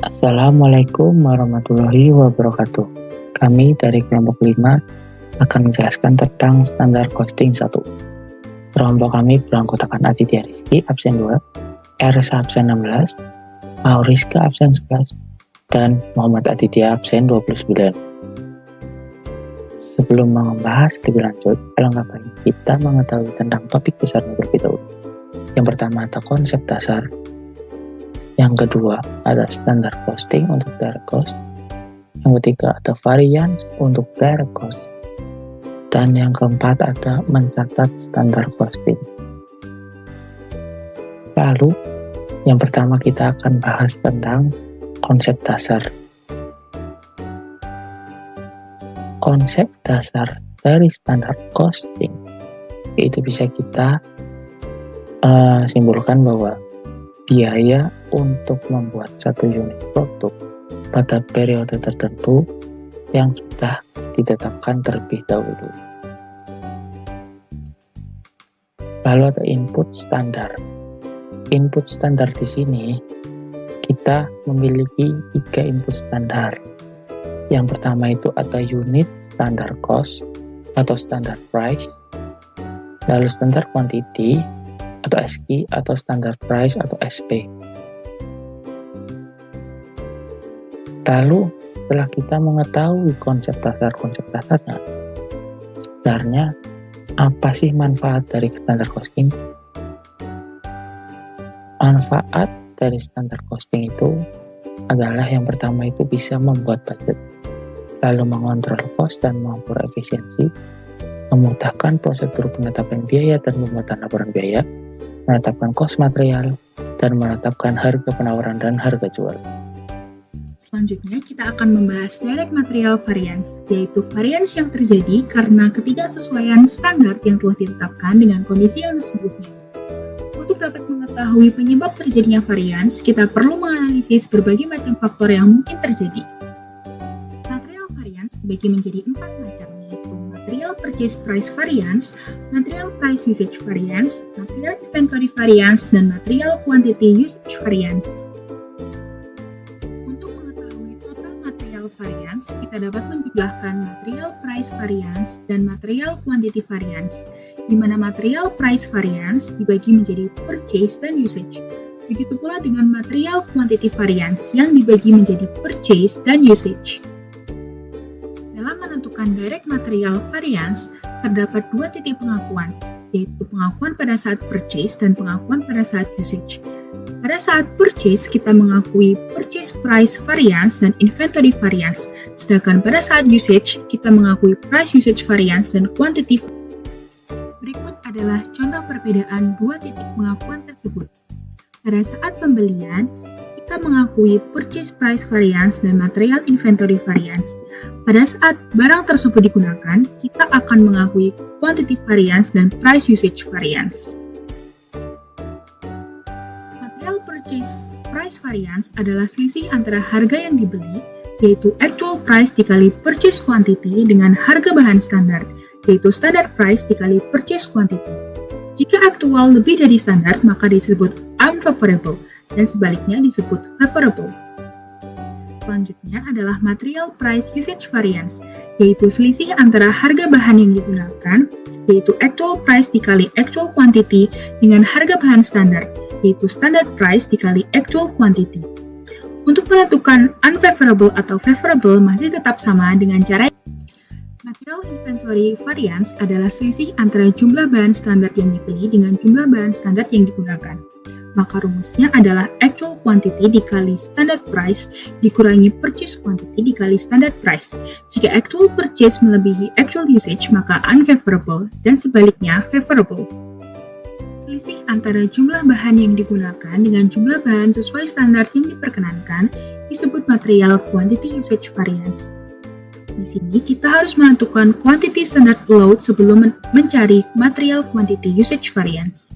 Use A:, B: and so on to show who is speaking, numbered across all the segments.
A: Assalamualaikum warahmatullahi wabarakatuh. Kami dari kelompok 5 akan menjelaskan tentang standar costing 1. Kelompok kami beranggotakan Aditya Rizky absen 2, Ersa absen 16, Mauriska absen 11, dan Muhammad Aditya absen 29. Sebelum membahas lebih lanjut, alangkah baiknya kita mengetahui tentang topik besarnya terlebih dahulu. Yang pertama ada konsep dasar. Yang kedua ada standar costing untuk direct cost. Yang ketiga ada variance untuk direct cost. Dan yang keempat ada mencatat standar costing. Lalu, yang pertama kita akan bahas tentang konsep dasar. Konsep dasar dari standar costing itu bisa kita simpulkan bahwa biaya untuk membuat satu unit produk pada periode tertentu yang sudah ditetapkan terlebih dahulu. Lalu ada input standar. Input standar di sini kita memiliki 3 input standar. Yang pertama itu ada unit standar cost atau standar price, lalu standar quantity atau SQ atau standard price atau SP. Lalu setelah kita mengetahui konsep dasarnya, sebenarnya apa sih manfaat dari standar costing? Manfaat dari standar costing itu adalah yang pertama itu bisa membuat budget, lalu mengontrol cost dan mengukur efisiensi, memudahkan prosedur penetapan biaya dan pembuatan laporan biaya, menetapkan cost material, dan menetapkan harga penawaran dan harga jual.
B: Selanjutnya kita akan membahas direct material variance, yaitu variance yang terjadi karena ketidaksesuaian standar yang telah ditetapkan dengan kondisi yang sesungguhnya. Untuk dapat mengetahui penyebab terjadinya variance, kita perlu menganalisis berbagai macam faktor yang mungkin terjadi. Material variance dibagi menjadi 4 macam, yaitu material purchase price variance, material price usage variance, material inventory variance, dan material quantity usage variance. Untuk mengetahui total material variance, kita dapat menjumlahkan material price variance dan material quantity variance, di mana material price variance dibagi menjadi purchase dan usage. Begitu pula dengan material quantity variance yang dibagi menjadi purchase dan usage. Dalam menentukan direct material variance, terdapat 2 titik pengakuan, yaitu pengakuan pada saat purchase dan pengakuan pada saat usage. Pada saat purchase, kita mengakui purchase price variance dan inventory variance, sedangkan pada saat usage, kita mengakui price usage variance dan quantity. Berikut adalah contoh perbedaan 2 titik pengakuan tersebut. Pada saat pembelian, kita mengakui purchase price variance dan material inventory variance. Pada saat barang tersebut digunakan, kita akan mengakui quantity variance dan price usage variance. Material purchase price variance adalah selisih antara harga yang dibeli, yaitu actual price dikali purchase quantity dengan harga bahan standar, yaitu standard price dikali purchase quantity. Jika aktual lebih dari standar, maka disebut unfavorable, dan sebaliknya disebut favorable. Selanjutnya adalah material price usage variance, yaitu selisih antara harga bahan yang digunakan, yaitu actual price dikali actual quantity dengan harga bahan standar, yaitu standard price dikali actual quantity. Untuk menentukan unfavorable atau favorable masih tetap sama dengan cara. Material inventory variance adalah selisih antara jumlah bahan standar yang dibeli dengan jumlah bahan standar yang digunakan. Maka rumusnya adalah actual quantity dikali standard price dikurangi purchase quantity dikali standard price. Jika actual purchase melebihi actual usage, maka unfavorable, dan sebaliknya favorable. Selisih antara jumlah bahan yang digunakan dengan jumlah bahan sesuai standar yang diperkenankan disebut material quantity usage variance. Di sini kita harus menentukan quantity standard load sebelum mencari material quantity usage variance.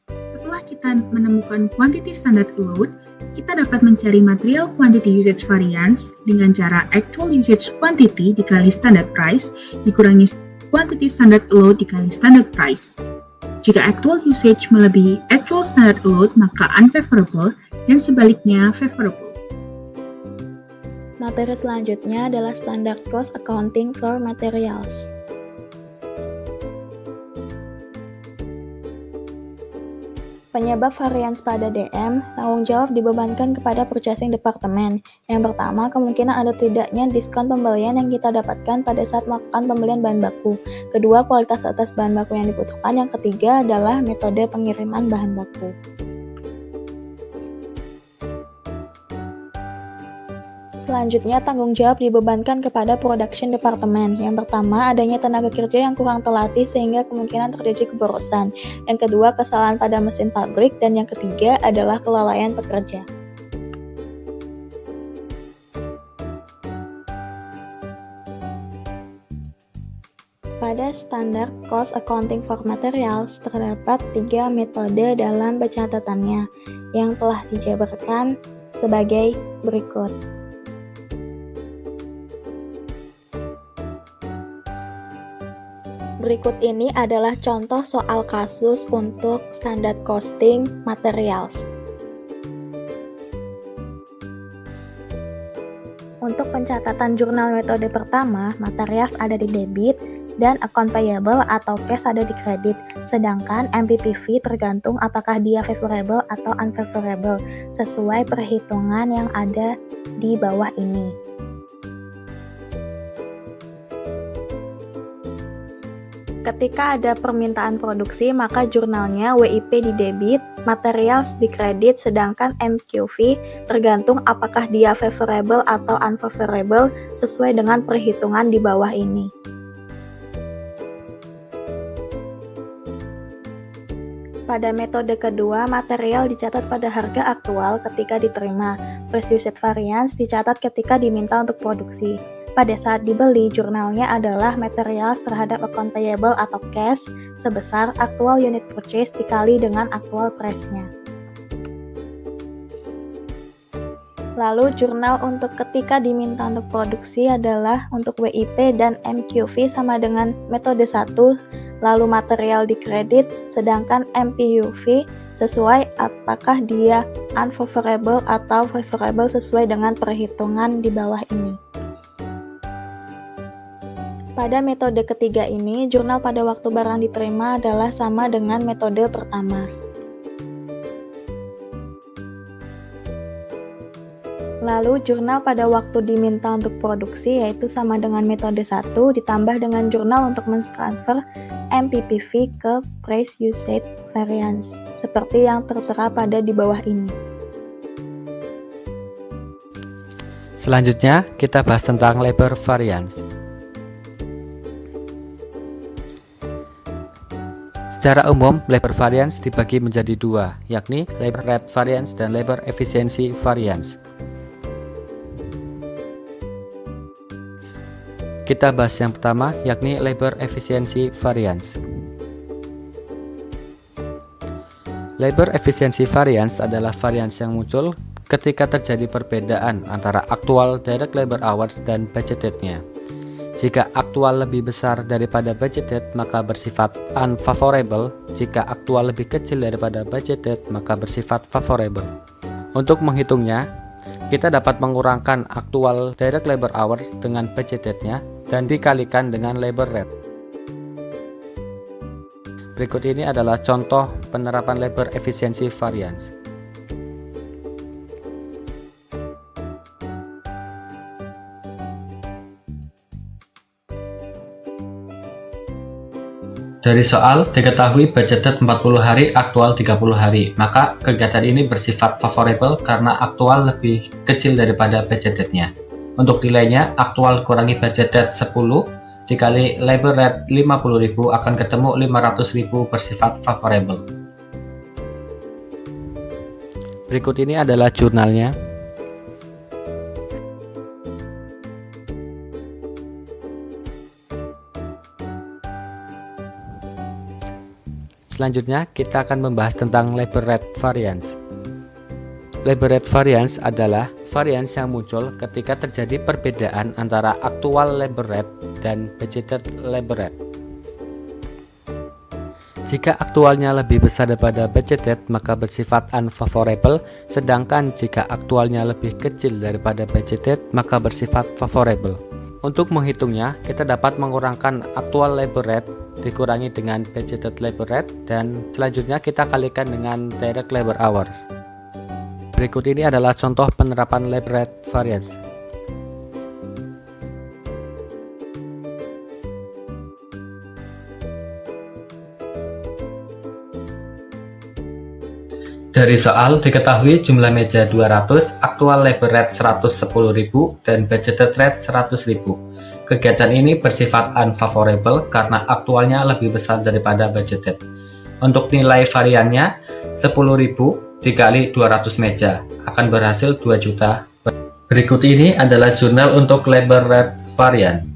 B: Setelah kita menemukan quantity standard load, kita dapat mencari material quantity usage variance dengan cara actual usage quantity dikali standard price dikurangi quantity standard load dikali standard price. Jika actual usage melebihi actual standard load, maka unfavorable, dan sebaliknya favorable.
C: Materi selanjutnya adalah Standard Cost Accounting for Materials. Penyebab varians pada DM, tanggung jawab dibebankan kepada Purchasing Department. Yang pertama, kemungkinan ada tidaknya diskon pembelian yang kita dapatkan pada saat melakukan pembelian bahan baku. Kedua, kualitas atas bahan baku yang dibutuhkan. Yang ketiga adalah metode pengiriman bahan baku. Selanjutnya, tanggung jawab dibebankan kepada Production Department. Yang pertama, adanya tenaga kerja yang kurang terlatih sehingga kemungkinan terjadi keborosan. Yang kedua, kesalahan pada mesin pabrik. Dan yang ketiga adalah kelalaian pekerja. Pada Standard Cost Accounting for Materials, terdapat 3 metode dalam pencatatannya yang telah dijabarkan sebagai berikut. Berikut ini adalah contoh soal kasus untuk standard costing materials. Untuk pencatatan jurnal metode pertama, materials ada di debit dan account payable atau cash ada di kredit. Sedangkan MPPV tergantung apakah dia favorable atau unfavorable sesuai perhitungan yang ada di bawah ini. Ketika ada permintaan produksi, maka jurnalnya WIP di debit, materials di kredit, sedangkan MQV tergantung apakah dia favorable atau unfavorable sesuai dengan perhitungan di bawah ini. Pada metode kedua, material dicatat pada harga aktual ketika diterima. Price usage variance dicatat ketika diminta untuk produksi. Pada saat dibeli, jurnalnya adalah materials terhadap account payable atau cash sebesar aktual unit purchase dikali dengan aktual price-nya. Lalu jurnal untuk ketika diminta untuk produksi adalah untuk WIP dan MQV sama dengan metode 1, lalu material di kredit, sedangkan MPUV sesuai apakah dia unfavorable atau favorable sesuai dengan perhitungan di bawah ini. Pada metode ketiga ini, jurnal pada waktu barang diterima adalah sama dengan metode pertama. Lalu, jurnal pada waktu diminta untuk produksi yaitu sama dengan metode 1 ditambah dengan jurnal untuk mentransfer MPPV ke Price Usage Variance, seperti yang tertera pada di bawah ini.
D: Selanjutnya, kita bahas tentang labor variance. Secara umum, labor variance dibagi menjadi 2, yakni labor rate variance dan labor efficiency variance. Kita bahas yang pertama, yakni labor efficiency variance. Labor efficiency variance adalah variance yang muncul ketika terjadi perbedaan antara actual direct labor hours dan budgetednya. Jika aktual lebih besar daripada budgeted, maka bersifat unfavorable. Jika aktual lebih kecil daripada budgeted, maka bersifat favorable. Untuk menghitungnya, kita dapat mengurangkan aktual direct labor hours dengan budgetednya dan dikalikan dengan labor rate. Berikut ini adalah contoh penerapan labor efficiency variance.
E: Dari soal, diketahui budgeted 40 hari, aktual 30 hari. Maka kegiatan ini bersifat favorable karena aktual lebih kecil daripada budgetednya. Untuk nilainya, aktual kurangi budgeted 10 dikali labor rate 50.000 akan ketemu 500.000 bersifat favorable.
D: Berikut ini adalah jurnalnya. Selanjutnya, kita akan membahas tentang labor rate variance. Labor rate variance adalah variance yang muncul ketika terjadi perbedaan antara actual labor rate dan budgeted labor rate. Jika aktualnya lebih besar daripada budgeted, maka bersifat unfavorable, sedangkan jika aktualnya lebih kecil daripada budgeted, maka bersifat favorable. Untuk menghitungnya, kita dapat mengurangkan aktual labor rate dikurangi dengan budgeted labor rate, dan selanjutnya kita kalikan dengan direct labor hours. Berikut ini adalah contoh penerapan labor rate variance.
E: Dari soal diketahui jumlah meja 200, aktual labor rate 110.000 dan budgeted rate 100.000. Kegiatan ini bersifat unfavorable karena aktualnya lebih besar daripada budgeted. Untuk nilai variannya 10.000 dikali 200 meja akan berhasil 2 juta. Berikut ini adalah jurnal untuk labor rate varian.